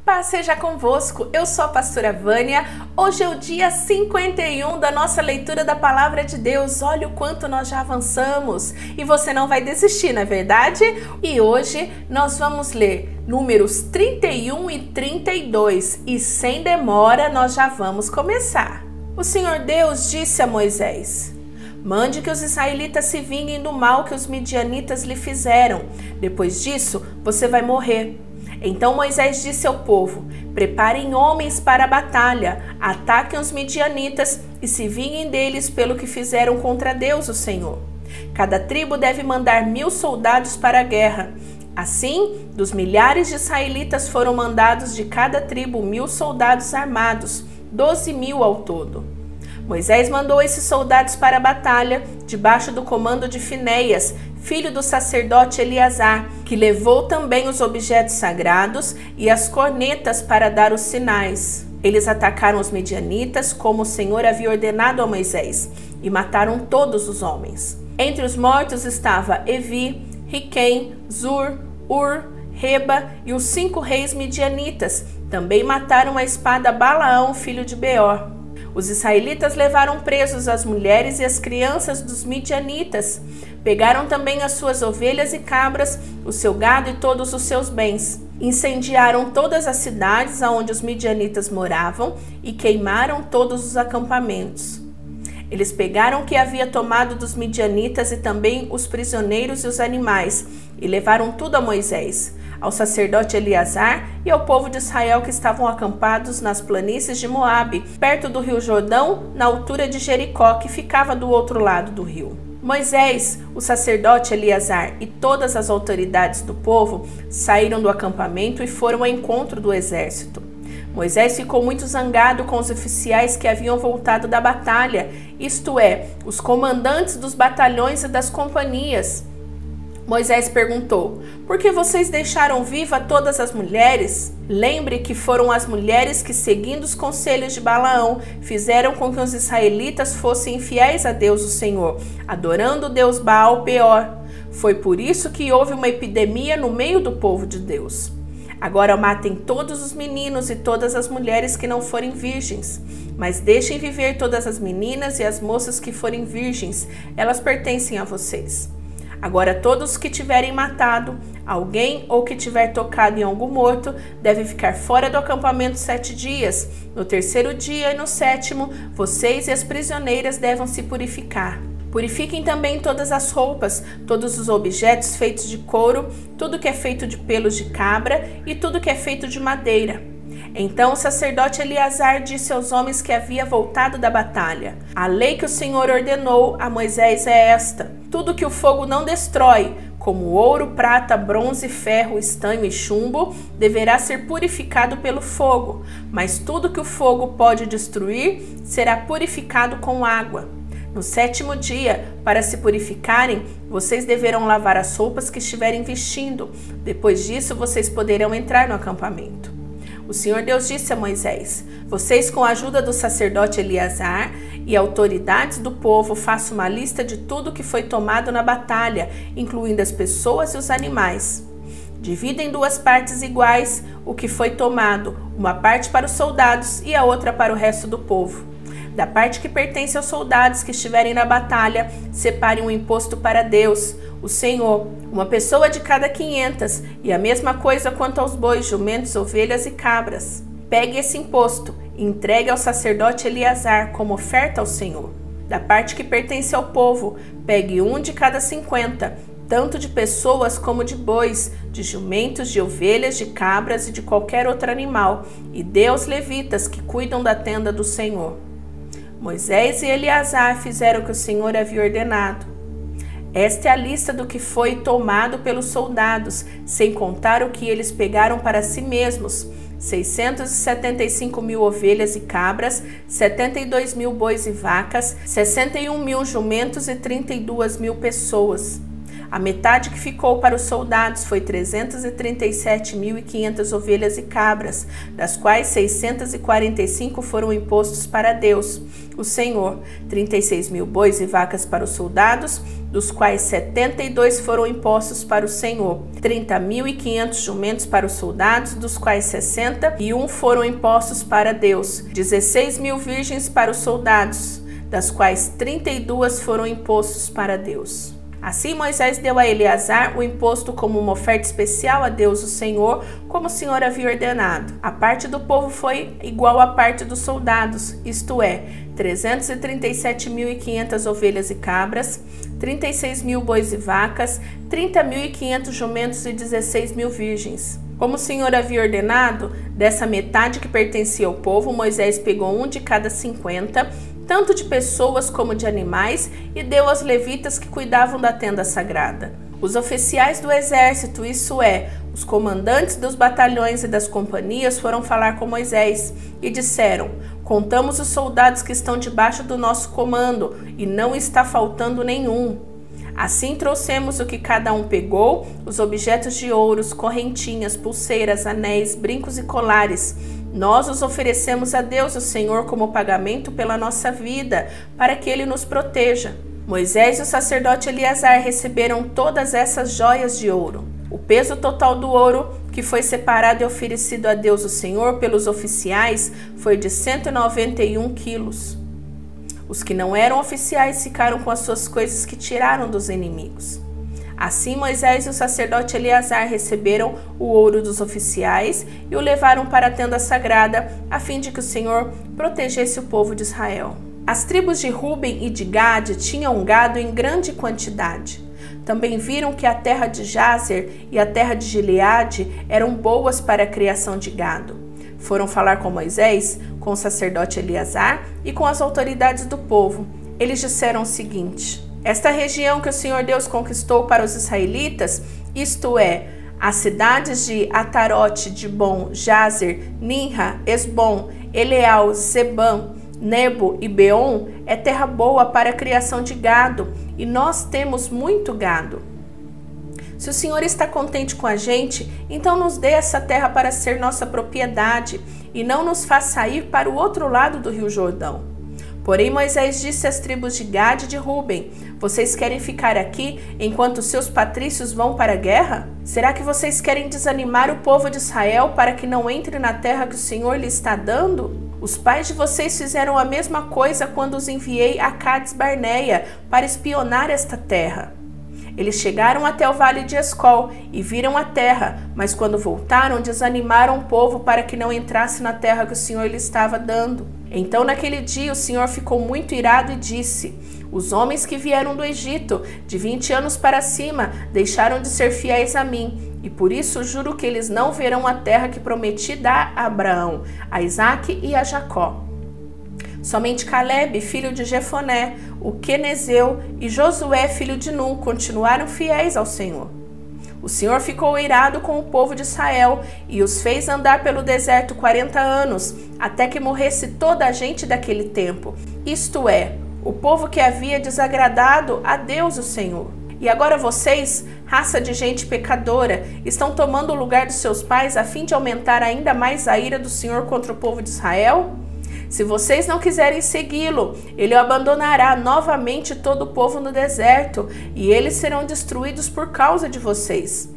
Paz seja convosco, eu sou a pastora Vânia. Hoje é o dia 51 da nossa leitura da Palavra de Deus. Olha o quanto nós já avançamos e você não vai desistir, não é verdade? E hoje nós vamos ler números 31 e 32 e sem demora nós já vamos começar. O Senhor Deus disse a Moisés: mande que os israelitas se vinguem do mal que os midianitas lhe fizeram. Depois disso, você vai morrer. Então Moisés disse ao povo: preparem homens para a batalha, ataquem os midianitas e se vinguem deles pelo que fizeram contra Deus, o Senhor. Cada tribo deve mandar 1000 soldados para a guerra. Assim, dos milhares de israelitas foram mandados de cada tribo 1000 soldados armados, 12.000 ao todo. Moisés mandou esses soldados para a batalha, debaixo do comando de Finéias, filho do sacerdote Eleazar, que levou também os objetos sagrados e as cornetas para dar os sinais. Eles atacaram os midianitas, como o Senhor havia ordenado a Moisés, e mataram todos os homens. Entre os mortos estava Evi, Riquém, Zur, Ur, Reba e os 5 reis midianitas. Também mataram a espada Balaão, filho de Beor. Os israelitas levaram presos as mulheres e as crianças dos midianitas. Pegaram também as suas ovelhas e cabras, o seu gado e todos os seus bens. Incendiaram todas as cidades onde os midianitas moravam e queimaram todos os acampamentos. Eles pegaram o que havia tomado dos midianitas e também os prisioneiros e os animais, e levaram tudo a Moisés, ao sacerdote Eleazar e ao povo de Israel que estavam acampados nas planícies de Moabe, perto do rio Jordão, na altura de Jericó, que ficava do outro lado do rio. Moisés, o sacerdote Eleazar e todas as autoridades do povo saíram do acampamento e foram ao encontro do exército. Moisés ficou muito zangado com os oficiais que haviam voltado da batalha, isto é, os comandantes dos batalhões e das companhias. Moisés perguntou: por que vocês deixaram viva todas as mulheres? Lembre que foram as mulheres que, seguindo os conselhos de Balaão, fizeram com que os israelitas fossem infiéis a Deus o Senhor, adorando o Deus Baal Peor. Foi por isso que houve uma epidemia no meio do povo de Deus. Agora matem todos os meninos e todas as mulheres que não forem virgens, mas deixem viver todas as meninas e as moças que forem virgens, elas pertencem a vocês. Agora todos que tiverem matado alguém ou que tiver tocado em algum morto devem ficar fora do acampamento 7 dias. No 3º dia e no 7º, vocês e as prisioneiras devem se purificar. Purifiquem também todas as roupas, todos os objetos feitos de couro, tudo que é feito de pelos de cabra e tudo que é feito de madeira. Então o sacerdote Eleazar disse aos homens que havia voltado da batalha: a lei que o Senhor ordenou a Moisés é esta: tudo que o fogo não destrói, como ouro, prata, bronze, ferro, estanho e chumbo, deverá ser purificado pelo fogo, mas tudo que o fogo pode destruir será purificado com água. No 7º dia, para se purificarem, vocês deverão lavar as roupas que estiverem vestindo. Depois disso, vocês poderão entrar no acampamento. O Senhor Deus disse a Moisés: vocês, com a ajuda do sacerdote Eleazar e autoridades do povo, façam uma lista de tudo que foi tomado na batalha, incluindo as pessoas e os animais. Dividem em 2 partes iguais o que foi tomado, uma parte para os soldados e a outra para o resto do povo. Da parte que pertence aos soldados que estiverem na batalha, separe um imposto para Deus, o Senhor, uma pessoa de cada 500, e a mesma coisa quanto aos bois, jumentos, ovelhas e cabras. Pegue esse imposto e entregue ao sacerdote Eleazar como oferta ao Senhor. Da parte que pertence ao povo, pegue um de cada 50, tanto de pessoas como de bois, de jumentos, de ovelhas, de cabras e de qualquer outro animal, e dê aos levitas que cuidam da tenda do Senhor. Moisés e Eleazar fizeram o que o Senhor havia ordenado. Esta é a lista do que foi tomado pelos soldados, sem contar o que eles pegaram para si mesmos: 675.000 ovelhas e cabras, 72.000 bois e vacas, 61.000 jumentos e 32.000 pessoas. A metade que ficou para os soldados foi 337.500 ovelhas e cabras, das quais 645 foram impostos para Deus, o Senhor, 36.000 bois e vacas para os soldados, dos quais 72 foram impostos para o Senhor, 30.500 jumentos para os soldados, dos quais 61 foram impostos para Deus, 16.000 virgens para os soldados, das quais 32 foram impostos para Deus. Assim Moisés deu a Eleazar o imposto como uma oferta especial a Deus o Senhor, como o Senhor havia ordenado. A parte do povo foi igual à parte dos soldados, isto é, 337.500 ovelhas e cabras, 36.000 bois e vacas, 30.500 jumentos e 16.000 virgens. Como o Senhor havia ordenado, dessa metade que pertencia ao povo, Moisés pegou um de cada 50, tanto de pessoas como de animais, e deu aos levitas que cuidavam da tenda sagrada. Os oficiais do exército, isso é, os comandantes dos batalhões e das companhias, foram falar com Moisés e disseram: contamos os soldados que estão debaixo do nosso comando e não está faltando nenhum. Assim trouxemos o que cada um pegou, os objetos de ouro, correntinhas, pulseiras, anéis, brincos e colares. Nós os oferecemos a Deus, o Senhor, como pagamento pela nossa vida, para que Ele nos proteja. Moisés e o sacerdote Eleazar receberam todas essas joias de ouro. O peso total do ouro que foi separado e oferecido a Deus, o Senhor, pelos oficiais, foi de 191 quilos. Os que não eram oficiais ficaram com as suas coisas que tiraram dos inimigos. Assim Moisés e o sacerdote Eleazar receberam o ouro dos oficiais e o levaram para a tenda sagrada, a fim de que o Senhor protegesse o povo de Israel. As tribos de Ruben e de Gade tinham gado em grande quantidade. Também viram que a terra de Jazer e a terra de Gileade eram boas para a criação de gado. Foram falar com Moisés, com o sacerdote Eleazar e com as autoridades do povo. Eles disseram o seguinte: esta região que o Senhor Deus conquistou para os israelitas, isto é, as cidades de Atarote, Dibon, Jazer, Ninra, Esbom, Eleal, Zebam, Nebo e Beon, é terra boa para a criação de gado, e nós temos muito gado. Se o Senhor está contente com a gente, então nos dê essa terra para ser nossa propriedade, e não nos faça sair para o outro lado do rio Jordão. Porém Moisés disse às tribos de Gade e de Ruben: vocês querem ficar aqui enquanto seus patrícios vão para a guerra? Será que vocês querem desanimar o povo de Israel para que não entre na terra que o Senhor lhe está dando? Os pais de vocês fizeram a mesma coisa quando os enviei a Cades Barneia para espionar esta terra. Eles chegaram até o vale de Escol e viram a terra, mas quando voltaram desanimaram o povo para que não entrasse na terra que o Senhor lhe estava dando. Então naquele dia o Senhor ficou muito irado e disse: os homens que vieram do Egito, de 20 anos para cima, deixaram de ser fiéis a mim, e por isso juro que eles não verão a terra que prometi dar a Abraão, a Isaque e a Jacó. Somente Caleb, filho de Jefoné, o quenezeu, e Josué, filho de Nun, continuaram fiéis ao Senhor. O Senhor ficou irado com o povo de Israel e os fez andar pelo deserto 40 anos, até que morresse toda a gente daquele tempo, isto é, o povo que havia desagradado a Deus o Senhor. E agora vocês, raça de gente pecadora, estão tomando o lugar dos seus pais a fim de aumentar ainda mais a ira do Senhor contra o povo de Israel? Se vocês não quiserem segui-lo, ele abandonará novamente todo o povo no deserto, e eles serão destruídos por causa de vocês.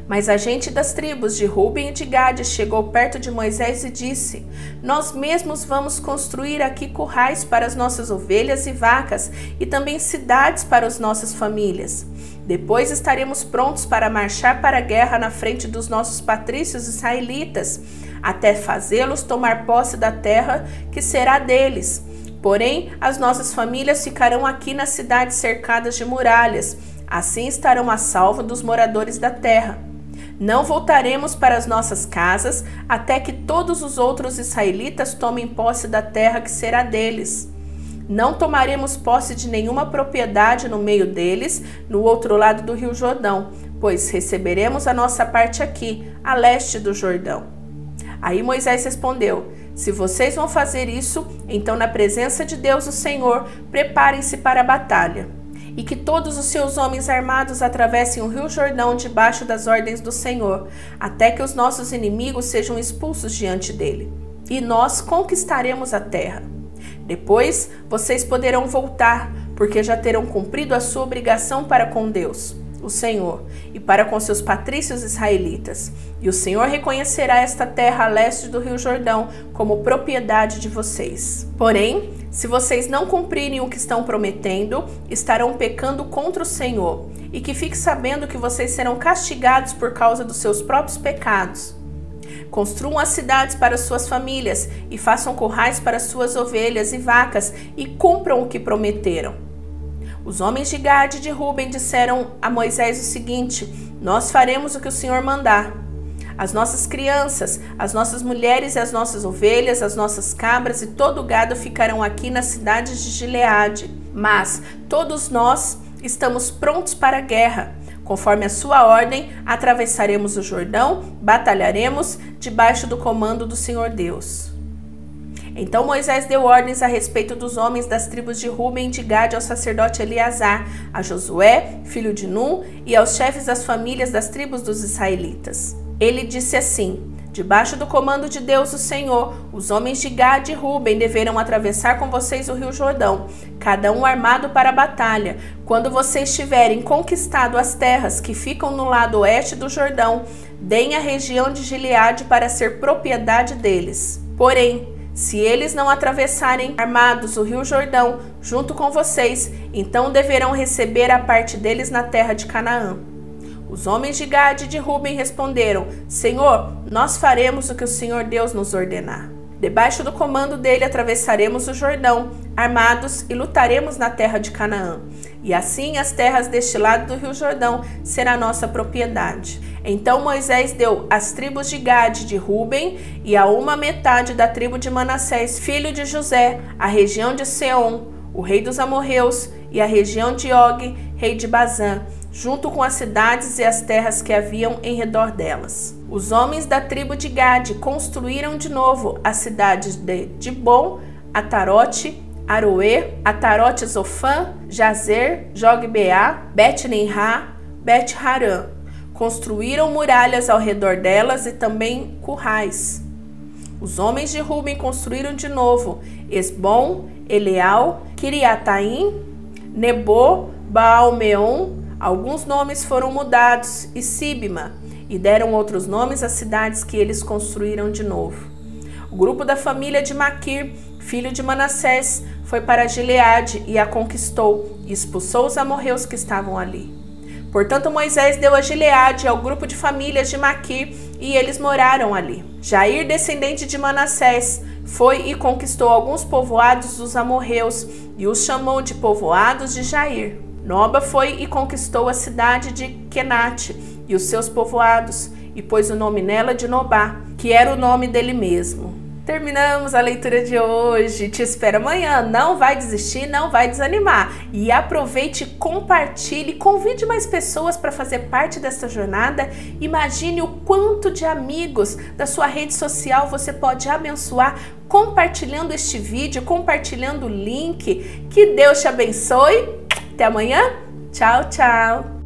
Mas a gente das tribos de Ruben e de Gade chegou perto de Moisés e disse: nós mesmos vamos construir aqui currais para as nossas ovelhas e vacas, e também cidades para as nossas famílias. Depois estaremos prontos para marchar para a guerra na frente dos nossos patrícios israelitas, até fazê-los tomar posse da terra que será deles. Porém, as nossas famílias ficarão aqui nas cidades cercadas de muralhas, assim estarão a salvo dos moradores da terra. Não voltaremos para as nossas casas até que todos os outros israelitas tomem posse da terra que será deles. Não tomaremos posse de nenhuma propriedade no meio deles, no outro lado do rio Jordão, pois receberemos a nossa parte aqui, a leste do Jordão. Aí Moisés respondeu: se vocês vão fazer isso, então na presença de Deus o Senhor, preparem-se para a batalha. E que todos os seus homens armados atravessem o rio Jordão debaixo das ordens do Senhor, até que os nossos inimigos sejam expulsos diante dele. E nós conquistaremos a terra. Depois vocês poderão voltar, porque já terão cumprido a sua obrigação para com Deus, o Senhor, e para com seus patrícios israelitas. E o Senhor reconhecerá esta terra a leste do rio Jordão como propriedade de vocês. Porém, se vocês não cumprirem o que estão prometendo, estarão pecando contra o Senhor. E que fique sabendo que vocês serão castigados por causa dos seus próprios pecados. Construam as cidades para suas famílias e façam currais para suas ovelhas e vacas e cumpram o que prometeram. Os homens de Gade e de Ruben disseram a Moisés o seguinte: nós faremos o que o Senhor mandar. As nossas crianças, as nossas mulheres e as nossas ovelhas, as nossas cabras e todo o gado ficarão aqui nas cidades de Gileade. Mas todos nós estamos prontos para a guerra. Conforme a sua ordem, atravessaremos o Jordão, batalharemos debaixo do comando do Senhor Deus. Então Moisés deu ordens a respeito dos homens das tribos de Ruben e de Gade ao sacerdote Eleazar, a Josué, filho de Nun, e aos chefes das famílias das tribos dos israelitas. Ele disse assim: debaixo do comando de Deus, o Senhor, os homens de Gade e Ruben deverão atravessar com vocês o rio Jordão, cada um armado para a batalha. Quando vocês tiverem conquistado as terras que ficam no lado oeste do Jordão, deem a região de Gileade para ser propriedade deles. Porém, se eles não atravessarem armados o rio Jordão junto com vocês, então deverão receber a parte deles na terra de Canaã. Os homens de Gade e de Ruben responderam: Senhor, nós faremos o que o Senhor Deus nos ordenar. Debaixo do comando dele atravessaremos o Jordão, armados, e lutaremos na terra de Canaã. E assim as terras deste lado do rio Jordão será nossa propriedade. Então Moisés deu às tribos de Gade e de Ruben e a uma metade da tribo de Manassés, filho de José, a região de Seom, o rei dos amorreus, e a região de Og, rei de Bazã, junto com as cidades e as terras que haviam em redor delas. Os homens da tribo de Gade construíram de novo as cidades de Dibon, Atarote, Aroê, Atarote Zofã, Jazer, Jogbeá, Bet-Nimrá, Bet-Harã. Construíram muralhas ao redor delas e também currais. Os homens de Ruben construíram de novo Esbom, Eleal, Kiriataim, Nebo, Baal-Meon. Alguns nomes foram mudados, e Sibma, e deram outros nomes às cidades que eles construíram de novo. O grupo da família de Maquir, filho de Manassés, foi para Gileade e a conquistou, e expulsou os amorreus que estavam ali. Portanto, Moisés deu a Gileade ao grupo de famílias de Maquir, e eles moraram ali. Jair, descendente de Manassés, foi e conquistou alguns povoados dos amorreus, e os chamou de povoados de Jair. Noba foi e conquistou a cidade de Quenate e os seus povoados, e pôs o nome nela de Nobá, que era o nome dele mesmo. Terminamos a leitura de hoje. Te espero amanhã. Não vai desistir, não vai desanimar. E aproveite, compartilhe, convide mais pessoas para fazer parte dessa jornada. Imagine o quanto de amigos da sua rede social você pode abençoar compartilhando este vídeo, compartilhando o link. Que Deus te abençoe. Até amanhã. Tchau, tchau.